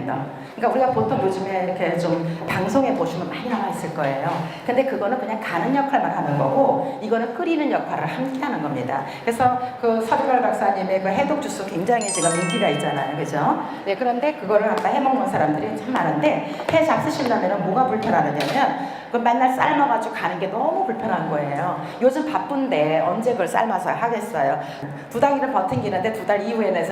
밴더. 그러니까 우리가 보통 요즘에 이렇게 좀 방송에 보시면 많이 나와 있을 거예요. 근데 그거는 그냥 가는 역할만 하는 거고, 이거는 끓이는 역할을 함께 하는 겁니다. 그래서 그 서주걸 박사님의 그 해독 주스 굉장히 지금 인기가 있잖아요. 그죠? 네, 그런데 그거를 아까 해먹는 사람들이 참 많은데, 해 잡수시려면 뭐가 불편하느냐면, 그 맨날 삶아가지고 가는 게 너무 불편한 거예요. 요즘 바쁜데 언제 그걸 삶아서 하겠어요. 2달을 버팅기는데 2달 이후에는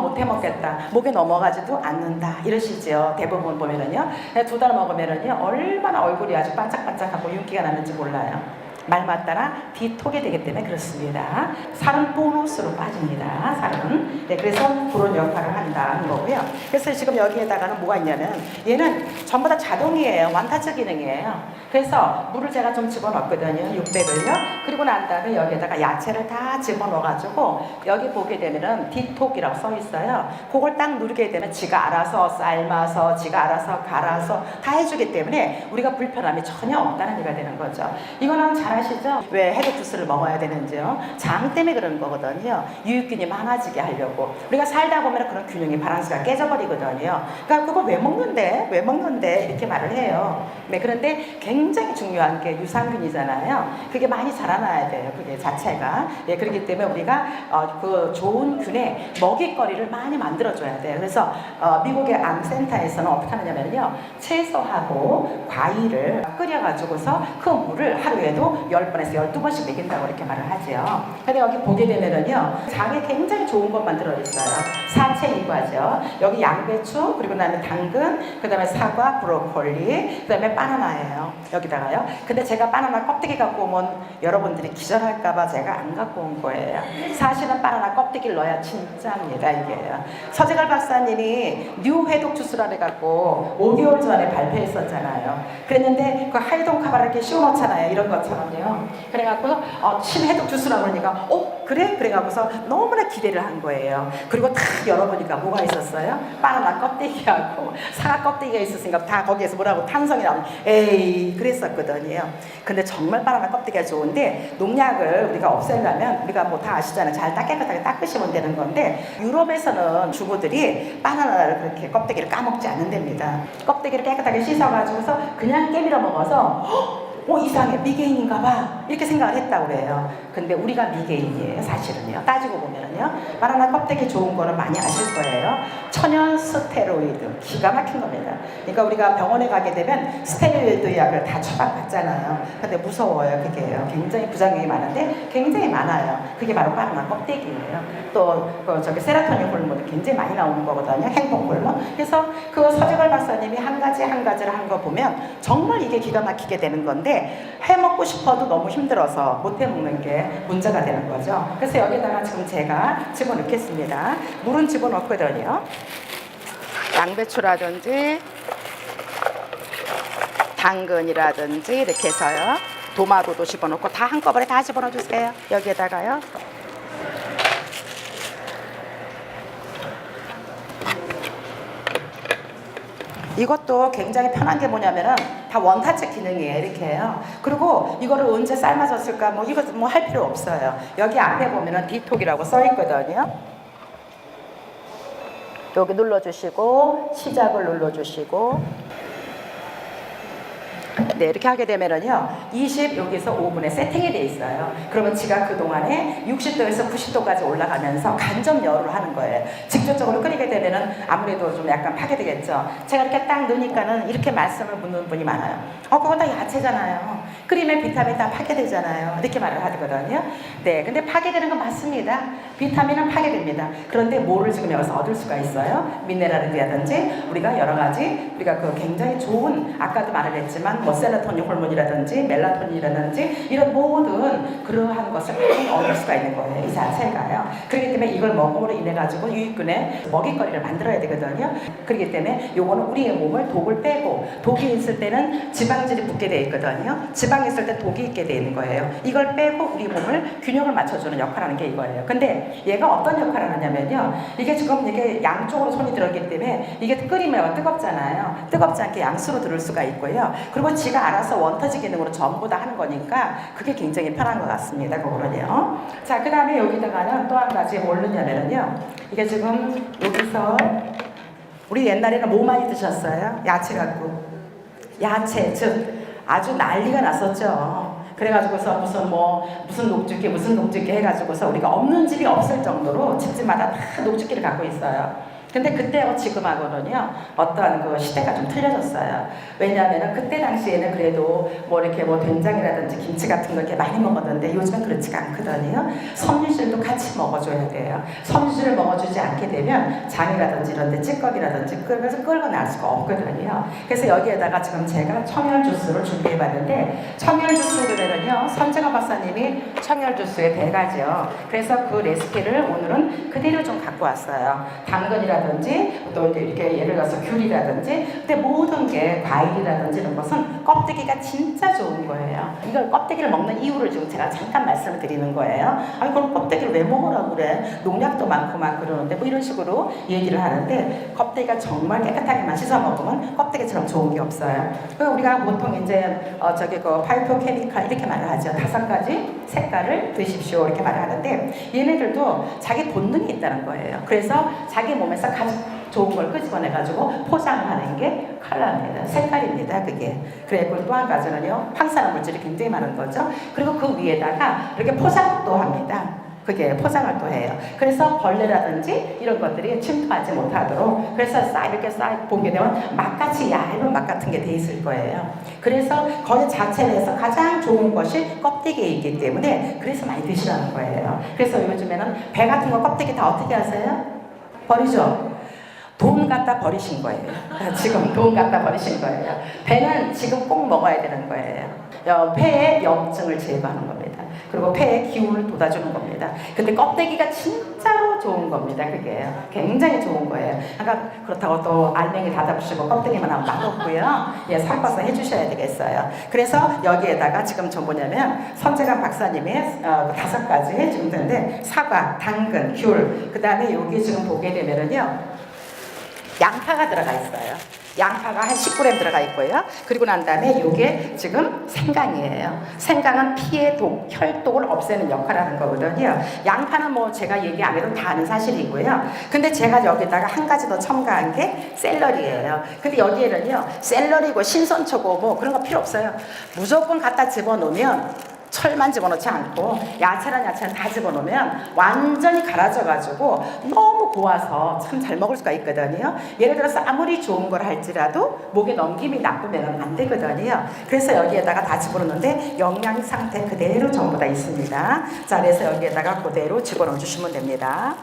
못 해먹겠다. 목에 넘어가지도 않는다. 이러시죠. 대부분 보면은요. 2달 먹으면은요. 얼마나 얼굴이 아주 반짝반짝하고 윤기가 나는지 몰라요. 말 맞따라 디톡이 되기 때문에 그렇습니다. 살은 보너스로 빠집니다. 살은. 네, 그래서 그런 역할을 한다는 거고요. 그래서 지금 여기에다가는 뭐가 있냐면 얘는 전부 다 자동이에요. 완타차 기능이에요. 그래서 물을 제가 좀 집어넣거든요. 600을요. 그리고 난 다음에 여기에다가 야채를 다 집어넣어가지고 여기 보게 되면은 디톡이라고 써 있어요. 그걸 딱 누르게 되면 지가 알아서 삶아서 지가 알아서 갈아서 다 해주기 때문에 우리가 불편함이 전혀 없다는 얘기가 되는 거죠. 이거는 잘 아시죠? 왜 해독 주스를 먹어야 되는지요? 장 때문에 그런 거거든요. 유익균이 많아지게 하려고. 우리가 살다 보면 그런 균형이 바란스가 깨져버리거든요. 그러니까 그걸 왜 먹는데? 왜 먹는데? 이렇게 말을 해요. 네, 그런데 굉장히 중요한 게 유산균이잖아요. 그게 많이 자라나야 돼요. 그게 자체가. 예, 그렇기 때문에 우리가 그 좋은 균에 먹잇거리를 많이 만들어줘야 돼요. 그래서 미국의 암센터에서는 어떻게 하느냐면요. 채소하고 과일을 끓여가지고서 그 물을 하루에도 10번에서 12번씩 먹인다고 이렇게 말을 하죠. 근데 여기 보게 되면은요. 장에 굉장히 좋은 것만 들어있어요. 사채 이과죠. 여기 양배추, 그리고 나면 당근, 그 다음에 사과, 브로콜리, 그 다음에 바나나예요. 여기다가요. 근데 제가 바나나 껍데기 갖고 오면 여러분들이 기절할까봐 제가 안 갖고 온 거예요. 사실은 바나나 껍데기를 넣어야 진짜입니다. 이게요. 서재걸 박사님이 뉴 해독 주스라 해갖고 5개월 전에 발표했었잖아요. 그랬는데 그 하이동 카바를 이렇게 씌워놓잖아요. 이런 것처럼요. 그래갖고 친 해독 주스라 그러니까 그래? 그래갖고서 너무나 기대를 한 거예요. 그리고 탁 열어보니까 뭐가 있었어요? 바나나 껍데기하고 사과 껍데기가 있었으니까 다 거기에서 뭐라고 탄성이 나오는 에이 그랬었거든요. 근데 정말 바나나 껍데기가 좋은데 농약을 우리가 없애려면 우리가 뭐 다 아시잖아요. 잘 깨끗하게 닦으시면 되는 건데 유럽에서는 주부들이 바나나를 그렇게 껍데기를 까먹지 않는답니다. 껍데기를 깨끗하게 씻어가지고서 그냥 깨밀어 먹어서 이상해 미개인인가 봐 이렇게 생각을 했다고 그래요. 근데 우리가 미개인이에요. 사실은요. 따지고 보면은요. 바나나 껍데기 좋은 거는 많이 아실 거예요. 천연 스테로이드 기가 막힌 겁니다. 그러니까 우리가 병원에 가게 되면 스테로이드 약을 다 처방받잖아요. 근데 무서워요. 그게요. 굉장히 부작용이 많은데 굉장히 많아요. 그게 바로 바나나 껍데기예요. 또 저기 세로토닌 호르몬이 굉장히 많이 나오는 거거든요. 행복 호르몬. 그래서 그 서재걸 박사님이 한 가지를 한 거 보면 정말 이게 기가 막히게 되는 건데 해먹고 싶어도 너무 힘들어서 못 해먹는 게 문제가 되는 거죠. 그래서 여기다가 지금 제가 집어넣겠습니다. 물은 집어넣거든요. 양배추라든지 당근이라든지 이렇게 해서요. 도마도도 집어넣고 다 한꺼번에 다 집어넣어 주세요. 여기에다가요. 이것도 굉장히 편한 게 뭐냐면은 다 원타치 기능이에요. 이렇게 해요. 그리고 이거를 언제 삶아졌을까 뭐 이거 뭐 할 필요 없어요. 여기 앞에 보면은 디톡이라고 써 있거든요. 여기 눌러주시고 시작을 눌러주시고 네, 이렇게 하게 되면은요, 20 여기서 5분에 세팅이 돼 있어요. 그러면 지가 그 동안에 60도에서 90도까지 올라가면서 간접 열을 하는 거예요. 직접적으로 끓이게 되면은 아무래도 좀 약간 파괴되겠죠. 제가 이렇게 딱 넣으니까는 이렇게 말씀을 묻는 분이 많아요. 그거 다 야채잖아요. 끓이면 비타민 다 파괴되잖아요. 이렇게 말을 하거든요. 네, 근데 파괴되는 건 맞습니다. 비타민은 파괴됩니다. 그런데 뭐를 지금 여기서 얻을 수가 있어요? 미네랄이라든지 우리가 여러 가지 우리가 그 굉장히 좋은 아까도 말을 했지만 뭐 세로토닌 호르몬이라든지 멜라토닌이라든지 이런 모든 그러한 것을 많이 얻을 수가 있는 거예요. 이 자체가요. 그렇기 때문에 이걸 먹음으로 인해 가지고 유익균의 먹잇거리를 만들어야 되거든요. 그렇기 때문에 요거는 우리의 몸을 독을 빼고 독이 있을 때는 지방질이 붙게 돼 있거든요. 지방이 있을 때 독이 있게 되는 거예요. 이걸 빼고 우리 몸을 균형을 맞춰주는 역할을 하는 게 이거예요. 근데 얘가 어떤 역할을 하냐면요. 이게 지금 이게 양쪽으로 손이 들어있기 때문에 이게 끓이면 뜨겁잖아요. 뜨겁지 않게 양수로 들을 수가 있고요. 그리고 지가 알아서 원터치 기능으로 전부 다 하는 거니까 그게 굉장히 편한 것 같습니다. 그거는요. 자, 그 다음에 여기다가는 또 한 가지 뭘 넣냐면요. 이게 지금 여기서 우리 옛날에는 뭐 많이 드셨어요? 야채 갖고. 야채, 즉 아주 난리가 났었죠. 그래가지고서 무슨 녹즙기 해가지고서 우리가 없는 집이 없을 정도로 집집마다 다 녹즙기를 갖고 있어요. 근데 그때하고 지금하고는요, 어떠한 그 시대가 좀 틀려졌어요. 왜냐하면 그때 당시에는 그래도 이렇게 된장이라든지 김치 같은 거 이렇게 많이 먹었는데 요즘은 그렇지가 않거든요. 섬유질도 같이 먹어줘야 돼요. 섬유질을 먹어주지 않게 되면 장이라든지 이런 데 찌꺼기라든지 끌고 날 수가 없거든요. 그래서 여기에다가 지금 제가 청열 주스를 준비해 봤는데, 청열 주스로는요, 선재가 박사님이 청열 주스의 대가죠. 그래서 그 레시피를 오늘은 그대로 좀 갖고 왔어요. 당근이라든지 또 이렇게 예를 들어서 귤이라든지, 근데 모든 게 과일이라든지 이런 것은 껍데기가 진짜 좋은 거예요. 이걸 껍데기를 먹는 이유를 지금 제가 잠깐 말씀을 드리는 거예요. 아니 그럼 껍데기를 왜 먹으라고 그래? 농약도 많고 그러는데 이런 식으로 얘기를 하는데, 껍데기가 정말 깨끗하게만 씻어 먹으면 껍데기처럼 좋은 게 없어요. 우리가 보통 이제 파이토 케미칼 이렇게 말을 하죠. 5가지 색깔을 드십시오 이렇게 말을 하는데, 얘네들도 자기 본능이 있다는 거예요. 그래서 자기 몸에서 가장 좋은 걸 끄집어내가지고 포장하는 게 컬러입니다. 색깔입니다. 그게. 그리고 또 한 가지는요, 항산화 물질이 굉장히 많은 거죠. 그리고 그 위에다가 이렇게 포장도 합니다. 그게 포장을 또 해요. 그래서 벌레라든지 이런 것들이 침투하지 못하도록, 그래서 이렇게 보게 되면 막같이 얇은 막 같은 게 돼 있을 거예요. 그래서 거기 자체에서 가장 좋은 것이 껍데기에 있기 때문에 그래서 많이 드시라는 거예요. 그래서 요즘에는 배 같은 거 껍데기 다 어떻게 하세요? 버리죠? 돈 갖다 버리신 거예요. 지금 돈 갖다 버리신 거예요. 배는 지금 꼭 먹어야 되는 거예요. 폐의 염증을 제거하는 겁니다. 그리고 폐의 기운을 돋아주는 겁니다. 근데 껍데기가 진짜로 좋은 겁니다. 그게 굉장히 좋은 거예요. 그러니까 그렇다고 또 알맹이 다 잡으시고 껍데기만 하면 맛없고요. 섞어서 해주셔야 되겠어요. 그래서 여기에다가 지금 뭐냐면 선재관 박사님의 5가지 지금 되는데, 사과, 당근, 귤, 그 다음에 여기 지금 보게 되면은요, 양파가 들어가 있어요. 양파가 한 10g 들어가 있고요. 그리고 난 다음에 이게 지금 생강이에요. 생강은 피의 독, 혈독을 없애는 역할을 하는 거거든요. 양파는 제가 얘기 안 해도 다 아는 사실이고요. 근데 제가 여기다가 한 가지 더 첨가한 게 샐러리예요. 근데 여기에는요, 샐러리고 신선초고 그런 거 필요 없어요. 무조건 갖다 집어넣으면, 철만 집어넣지 않고 야채랑 야채는 다 집어넣으면 완전히 갈아져가지고 너무 고와서 참 잘 먹을 수가 있거든요. 예를 들어서 아무리 좋은 걸 할지라도 목에 넘김이 나쁘면 안 되거든요. 그래서 여기에다가 다 집어넣는데 영양 상태 그대로 전부 다 있습니다. 자, 그래서 여기에다가 그대로 집어넣어 주시면 됩니다.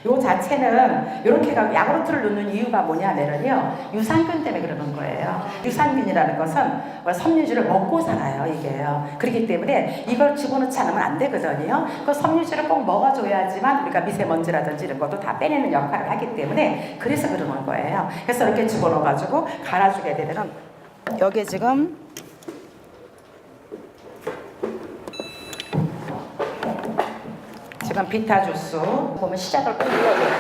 요 자체는 이렇게 야구르트를 넣는 이유가 뭐냐면요, 유산균 때문에 그러는 거예요. 유산균이라는 것은 섬유질을 먹고 살아요, 이게요. 그렇기 때문에 이걸 집어넣지 않으면 안 되거든요. 그 섬유질을 꼭 먹어줘야지만 우리가 미세먼지라든지 이런 것도 다 빼내는 역할을 하기 때문에 그래서 그러는 거예요. 그래서 이렇게 집어넣어가지고 갈아주게 되면, 여기에 지금 비타 주스 보면 시작을 꼭 눌러줘요.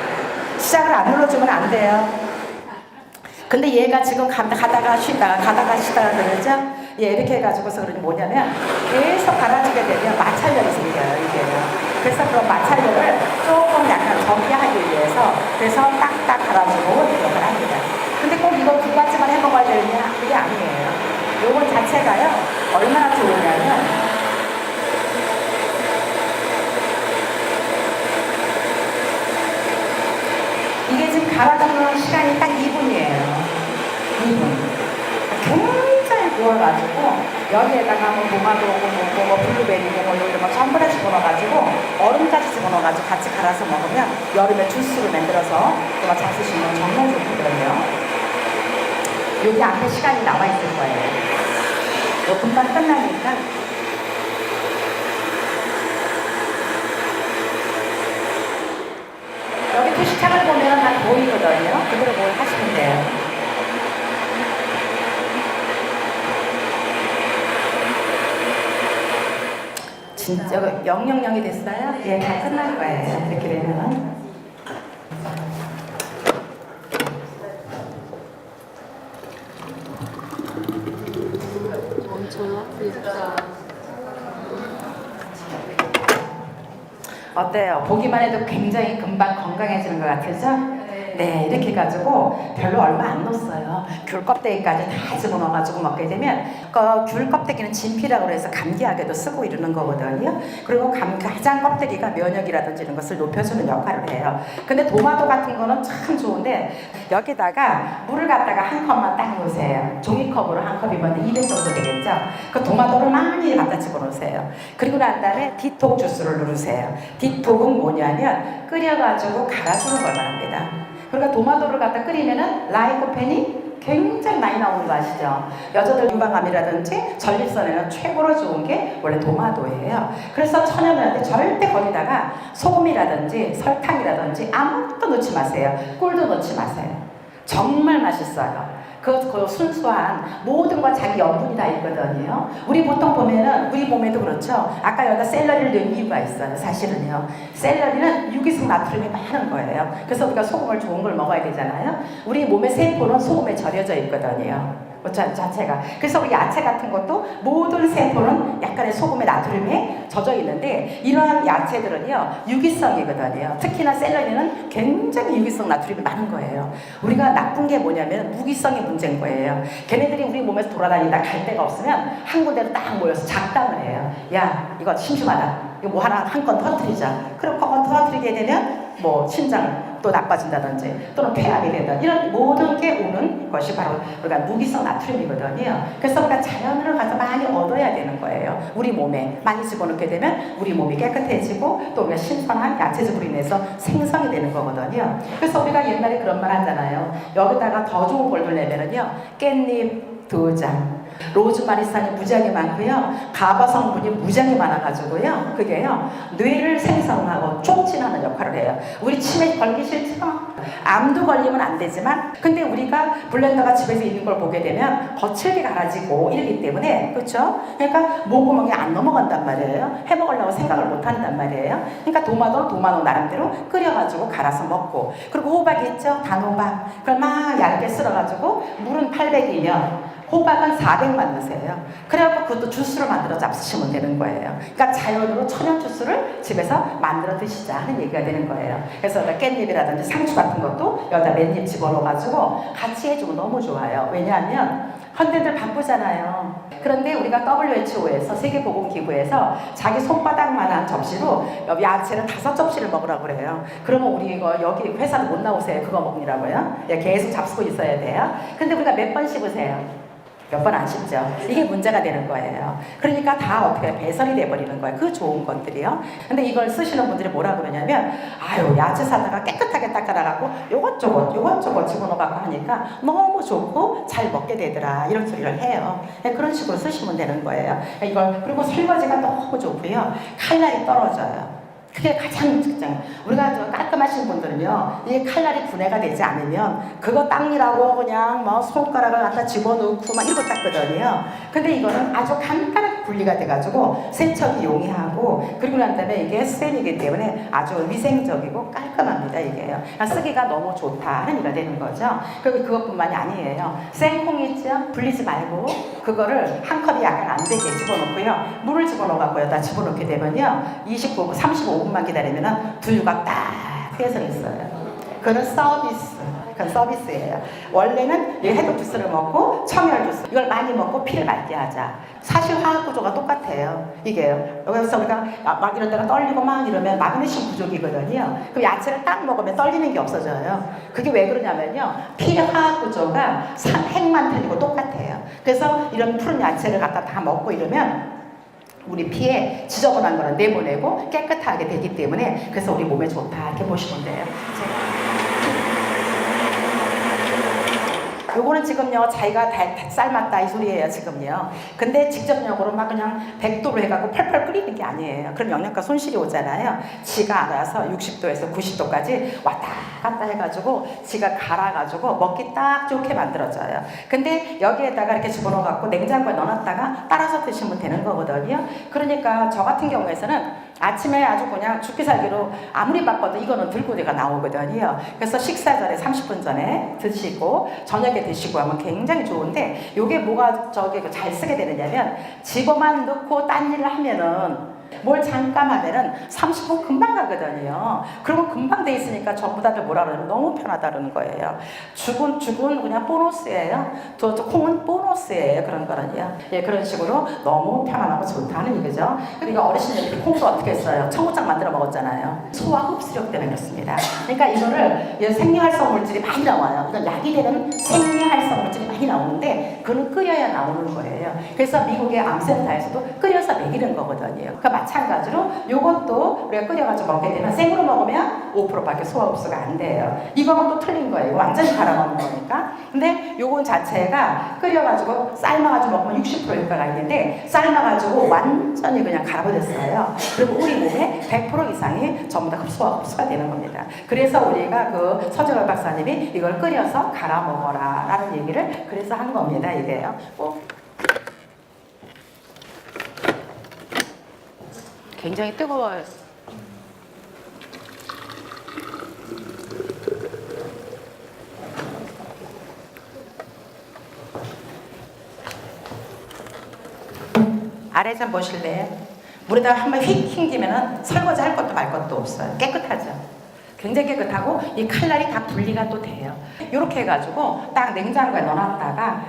시작을 안 눌러주면 안 돼요. 근데 얘가 지금 가다가 쉬다가 그러죠. 이렇게 해가지고서 그러니 뭐냐면 계속 갈아주게 되면 마찰력이 생겨요, 이게요. 그래서 그런 마찰력을 조금 약간 정리하기 위해서 그래서 딱딱 갈아주고 이렇게 합니다. 근데 꼭 이거 2가지만 해 먹어야 되느냐? 그게 아니에요. 요거 자체가요, 얼마나 좋으냐면, 이게 지금 갈아주는 시간이 딱 2분이에요. 2분. 굉장히 구워가지고 여기에다가 도마도 블루베리 이런 거 전부 다 집어넣어가지고 얼음까지 집어넣어가지고 같이 갈아서 먹으면 여름에 주스를 만들어서 잘 쓰시면 정말 좋거든요. 여기 앞에 시간이 나와 있을 거예요. 금방 끝나니까. 여기 표시창을 보면 다 보이거든요. 그대로 뭘 하시면 돼요. 진짜 000이 됐어요? 예, 다 끝날 거예요. 이렇게 되면. 어때요? 보기만 해도 굉장히 금방 건강해지는 것 같으죠? 네, 이렇게 해가지고 별로 얼마 안 넣었어요. 귤 껍데기까지 다 집어넣어가지고 먹게 되면 귤 껍데기는 진피라고 해서 감기약에도 쓰고 이러는 거거든요. 그리고 가장 껍데기가 면역이라든지 이런 것을 높여주는 역할을 해요. 근데 도마도 같은 거는 참 좋은데 여기다가 물을 갖다가 한 컵만 딱 넣으세요. 종이컵으로 한 컵이면 200 정도 되겠죠? 그 도마도를 많이 갖다 집어넣으세요. 그리고 난 다음에 디톡 주스를 누르세요. 디톡은 뭐냐면 끓여가지고 갈아주는 걸 말합니다. 그러니까 도마도를 갖다 끓이면은 라이코펜이 굉장히 많이 나오는 거 아시죠? 여자들 유방암이라든지 전립선에는 최고로 좋은 게 원래 도마도예요. 그래서 천연한데 절대 거기다가 소금이라든지 설탕이라든지 아무것도 넣지 마세요. 꿀도 넣지 마세요. 정말 맛있어요. 그 순수한 모든 건 자기 염분이 다 있거든요. 우리 보통 보면은 우리 몸에도 그렇죠. 아까 여기다 샐러리를 넣은 이유가 있어요. 사실은요. 샐러리는 유기성 나트륨이 많은 거예요. 그래서 우리가 소금을 좋은 걸 먹어야 되잖아요. 우리 몸의 세포는 소금에 절여져 있거든요. 자체가. 그래서 우리 야채 같은 것도 모든 세포는 약간의 소금에 나트륨에 젖어 있는데 이러한 야채들은요 유기성이거든요. 특히나 샐러리는 굉장히 유기성 나트륨이 많은 거예요. 우리가 나쁜 게 뭐냐면 무기성이 문제인 거예요. 걔네들이 우리 몸에서 돌아다니다 갈 데가 없으면 한 군데로 딱 모여서 작담을 해요. 야, 이거 심심하다. 이거 뭐 하나 한 건 터뜨리자. 그럼 그건 터뜨리게 되면 뭐 신장 또 나빠진다든지 또는 폐암이 된다. 이런 모든 게 오는 것이 바로 우리가 무기성 나트륨이거든요. 그래서 우리가 자연을 가서 많이 얻어야 되는 거예요. 우리 몸에 많이 집어넣게 되면 우리 몸이 깨끗해지고 또 우리가 신선한 야채즙으로 인해서 생성이 되는 거거든요. 그래서 우리가 옛날에 그런 말 하잖아요. 여기다가 더 좋은 걸 넣으려면요 깻잎 2장 로즈마리산이 무지하게 많고요. 가바 성분이 무지하게 많아가지고요. 그게요 뇌를 생성하고 촉진하는 역할을 해요. 우리 치매 걸기 싫죠? 암도 걸리면 안 되지만 근데 우리가 블렌더가 집에서 있는 걸 보게 되면 거칠게 갈아지고 이러기 때문에 그렇죠? 그러니까 목구멍에 안 넘어간단 말이에요. 해먹으려고 생각을 못 한단 말이에요. 그러니까 도마도 도마도 나름대로 끓여가지고 갈아서 먹고 그리고 호박이 있죠? 단호박 그걸 막 얇게 썰어가지고 물은 800이면 호박은 400만 넣으세요. 그래갖고 그것도 주스를 만들어 잡수시면 되는 거예요. 그러니까 자연으로 천연 주스를 집에서 만들어 드시자 하는 얘기가 되는 거예요. 그래서 깻잎이라든지 상추 같은 것도 여기다 맨잎 집어넣어가지고 같이 해주면 너무 좋아요. 왜냐하면 현대들 바쁘잖아요. 그런데 우리가 WHO에서 세계보건기구에서 자기 손바닥만한 접시로 야채를 5접시를 먹으라고 그래요. 그러면 우리 이거 여기 회사도 못 나오세요. 그거 먹느라고요. 계속 잡수고 있어야 돼요. 근데 우리가 몇 번 씹으세요? 몇 번 안 씹죠. 이게 문제가 되는 거예요. 그러니까 다 어떻게 배설이 돼버리는 거예요. 그 좋은 것들이요. 근데 이걸 쓰시는 분들이 뭐라 그러냐면 아유 야채 사다가 깨끗하게 닦아놔갖고 요것저것 집어넣어갖고 하니까 너무 좋고 잘 먹게 되더라 이런 소리를 해요. 그런 식으로 쓰시면 되는 거예요. 그리고 설거지가 너무 좋고요. 칼날이 떨어져요. 그게 가장 특징. 우리가 저 깔끔하신 분들은요, 이게 칼날이 분해가 되지 않으면 그거 닦느라고 그냥 뭐 손가락을 갖다 집어넣고 막 이러고 닦거든요. 근데 이거는 아주 간단하게 분리가 돼가지고 세척이 용이하고 그리고 난 다음에 이게 스텐이기 때문에 아주 위생적이고 깔끔합니다 이게요. 쓰기가 너무 좋다 하는 얘기가 되는 거죠. 그리고 그것뿐만이 아니에요. 생콩 있죠? 불리지 말고 그거를 한 컵이 약간 안 되게 집어넣고요. 물을 집어넣어갖고 여기다 집어넣게 되면요, 29, 35분만 기다리면은 두유가 딱 해서 있어요. 그건 서비스. 그건 서비스예요. 원래는 이 해독 주스를 먹고 청열 주스 이걸 많이 먹고 피를 맑게 하자. 사실 화학 구조가 똑같아요. 이게요. 여기서 우리가 막 이런 데가 떨리고 막 이러면 마그네슘 부족이거든요. 그럼 야채를 딱 먹으면 떨리는 게 없어져요. 그게 왜 그러냐면요, 피의 화학 구조가 핵만 틀리고 똑같아요. 그래서 이런 푸른 야채를 갖다 다 먹고 이러면 우리 피에 지저분한 거는 내보내고 깨끗하게 되기 때문에 그래서 우리 몸에 좋다 이렇게 보시면 돼요. 요거는 지금요 자기가 다 삶았다 이 소리예요 지금요. 근데 직접적으로 막 그냥 100도로 해갖고 펄펄 끓이는 게 아니에요. 그럼 영양가 손실이 오잖아요. 지가 알아서 60도에서 90도까지 왔다 갔다 해가지고 지가 갈아가지고 먹기 딱 좋게 만들어져요. 근데 여기에다가 이렇게 집어넣어갖고 냉장고에 넣어놨다가 따라서 드시면 되는 거거든요. 그러니까 저 같은 경우에서는 아침에 아주 그냥 죽기 살기로 아무리 바빠도 이거는 들고 내가 나오거든요. 그래서 식사 전에 30분 전에 드시고 저녁에 드시고 하면 굉장히 좋은데 이게 뭐가 잘 쓰게 되느냐면 집어만 넣고 딴 일을 하면은 뭘 잠깐 하면은 30분 금방 가거든요. 그러면 금방 돼 있으니까 전부 다들 뭐라 그러면 너무 편하다는 거예요. 죽은 그냥 보너스예요. 또 콩은 보너스예요. 그런 거는요. 예, 그런 식으로 너무 편안하고 좋다는 얘기죠. 그러니까 어르신들이 콩도 어떻게 했어요? 청국장 만들어 먹었잖아요. 소화 흡수력 때문에 그렇습니다. 그러니까 이거를 생리활성 물질이 많이 나와요. 이건 약이 되는 생리활성 물질이 많이 나오는데 그거는 끓여야 나오는 거예요. 그래서 미국의 암센터에서도 끓여서 먹이는 거거든요. 그러니까 마찬가지로 이것도 우리가 끓여가지고 먹게 되면 생으로 먹으면 5%밖에 소화 흡수가 안 돼요. 이거는 또 틀린 거예요. 완전히 갈아 먹는 거니까. 근데 요건 자체가 끓여가지고 삶아가지고 먹으면 60% 효과가 있는데 삶아가지고 완전히 그냥 갈아버렸어요. 그리고 우리 몸에 100% 이상이 전부 다 소화 흡수가 되는 겁니다. 그래서 우리가 그 서정열 박사님이 이걸 끓여서 갈아 먹어라 라는 얘기를 그래서 한 겁니다. 이게요. 굉장히 뜨거워요. 아래 좀 보실래요? 물에다가 한번 휙 튕기면은 설거지 할 것도 말 것도 없어요. 깨끗하죠? 굉장히 깨끗하고 이 칼날이 다 분리가 또 돼요. 이렇게 해가지고 딱 냉장고에 넣어놨다가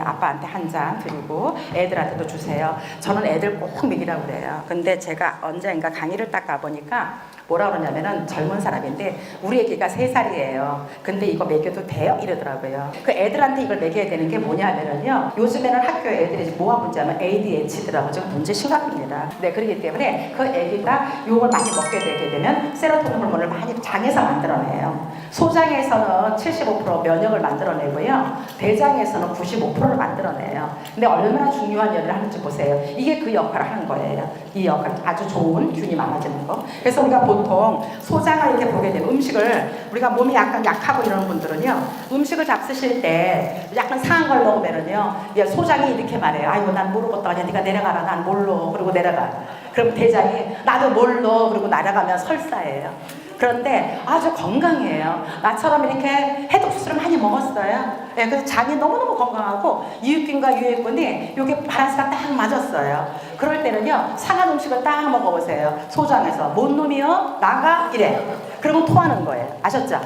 아빠한테 한 잔 드리고 애들한테도 주세요. 저는 애들 꼭 먹이라고 그래요. 근데 제가 언젠가 강의를 딱 가보니까 뭐라 그러냐면은 젊은 사람인데 우리 애기가 3살이에요. 근데 이거 먹여도 돼요? 이러더라고요. 그 애들한테 이걸 먹여야 되는 게 뭐냐면은요. 요즘에는 학교에 애들이 뭐가 문제냐면 ADHD라고 지금 문제 심각합니다. 네, 그렇기 때문에 그 애기가 이걸 많이 먹게 되게 되면 세로토닌 호르몬을 많이 장에서 만들어내요. 소장에서는 75% 면역을 만들어내고요. 대장에서는 95%를 만들어내요. 근데 얼마나 중요한 일을 하는지 보세요. 이게 그 역할을 하는 거예요. 이 역할 아주 좋은 균이 많아지는 거. 그래서 우리가 보통 소장을 이렇게 보게 되면 음식을 우리가 몸이 약간 약하고 이런 분들은요. 음식을 잡수실 때 약간 상한 걸 먹으면은요. 소장이 이렇게 말해요. 아이고 난 모르겠다. 그냥 네가 내려가라. 난 몰로. 그리고 내려가. 그럼 대장이 나도 몰로. 그리고 날아가면 설사예요. 그런데 아주 건강해요. 나처럼 이렇게 해독수를 많이 먹었어요. 네, 그래서 장이 너무너무 건강하고 유익균과 유해균이 이게 밸런스가 딱 맞았어요. 그럴 때는요. 상한 음식을 딱 먹어보세요. 소장에서 뭔 놈이요? 나가? 이래. 그러면 토하는 거예요. 아셨죠?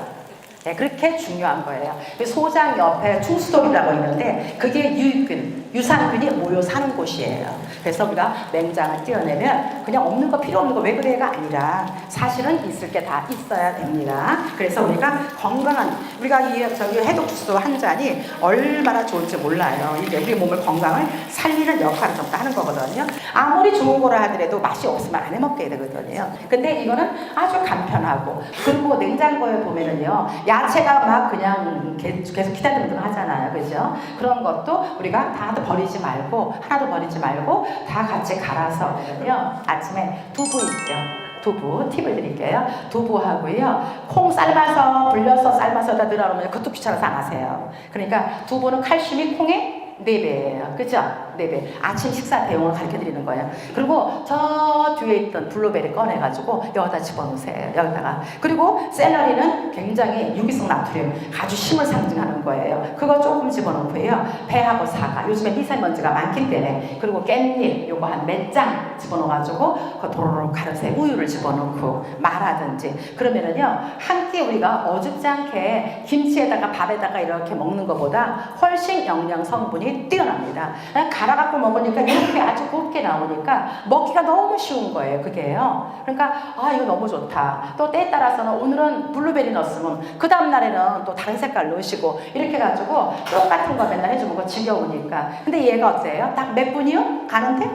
네, 그렇게 중요한 거예요. 소장 옆에 충수독이라고 있는데 그게 유익균, 유산균이 모여 사는 곳이에요. 그래서 우리가 맹장을 띄어내면 그냥 없는 거 필요 없는 거 왜 그래가 아니라 사실은 있을 게 다 있어야 됩니다. 그래서 우리가 건강한 우리가 이 해독주스 한 잔이 얼마나 좋은지 몰라요. 이게 우리 몸을 건강을 살리는 역할을 좀 하는 거거든요. 아무리 좋은 거라 하더라도 맛이 없으면 안 해먹게 되거든요. 근데 이거는 아주 간편하고 그리고 냉장고에 보면은요. 야채가 막 그냥 계속 기다리면 하잖아요. 그죠? 그런 것도 우리가 다 버리지 말고 하나도 버리지 말고 다 같이 갈아서요. 아침에 두부 있죠. 두부 팁을 드릴게요. 두부하고요. 콩 삶아서 불려서 삶아서다 넣으라면 그것도 귀찮아서 안 하세요. 그러니까 두부는 칼슘이 콩에 4배예요. 그죠? 4배. 아침 식사 대용을 가르쳐 드리는 거예요. 그리고 저 뒤에 있던 블루베리 꺼내가지고 여기다 집어넣으세요. 여기다가. 그리고 샐러리는 굉장히 유기성 나트륨, 아주 힘을 상징하는 거예요. 그거 조금 집어넣고요. 배하고 사과. 요즘에 미세먼지가 많기 때문에. 그리고 깻잎, 요거 한 몇 장 집어넣어가지고 그 도로로 가르세요. 우유를 집어넣고 말하든지. 그러면은요, 한 끼 우리가 어줍지 않게 김치에다가 밥에다가 이렇게 먹는 것보다 훨씬 영양 성분이 뛰어납니다. 갈아갖고 먹으니까 이렇게 아주 곱게 나오니까 먹기가 너무 쉬운 거예요. 그게요. 그러니까 이거 너무 좋다. 또 때에 따라서는 오늘은 블루베리 넣었으면 그 다음날에는 또 다른 색깔 넣으시고 이렇게 해가지고 똑같은 거 맨날 해주면 그거 지겨우니까. 근데 얘가 어때요? 딱 몇 분이요? 가는데?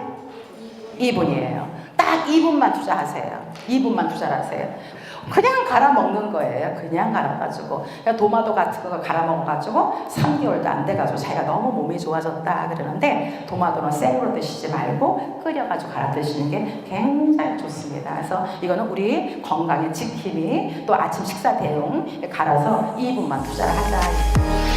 2분이에요. 딱 2분만 투자하세요. 2분만 투자를 하세요. 그냥 갈아 먹는 거예요. 그냥 갈아가지고. 도마도 같은 거 갈아 먹어가지고 3개월도 안 돼가지고 자기가 너무 몸이 좋아졌다 그러는데 도마도는 생으로 드시지 말고 끓여가지고 갈아 드시는 게 굉장히 좋습니다. 그래서 이거는 우리 건강의 지킴이 또 아침 식사 대용 갈아서 2분만 투자를 하자.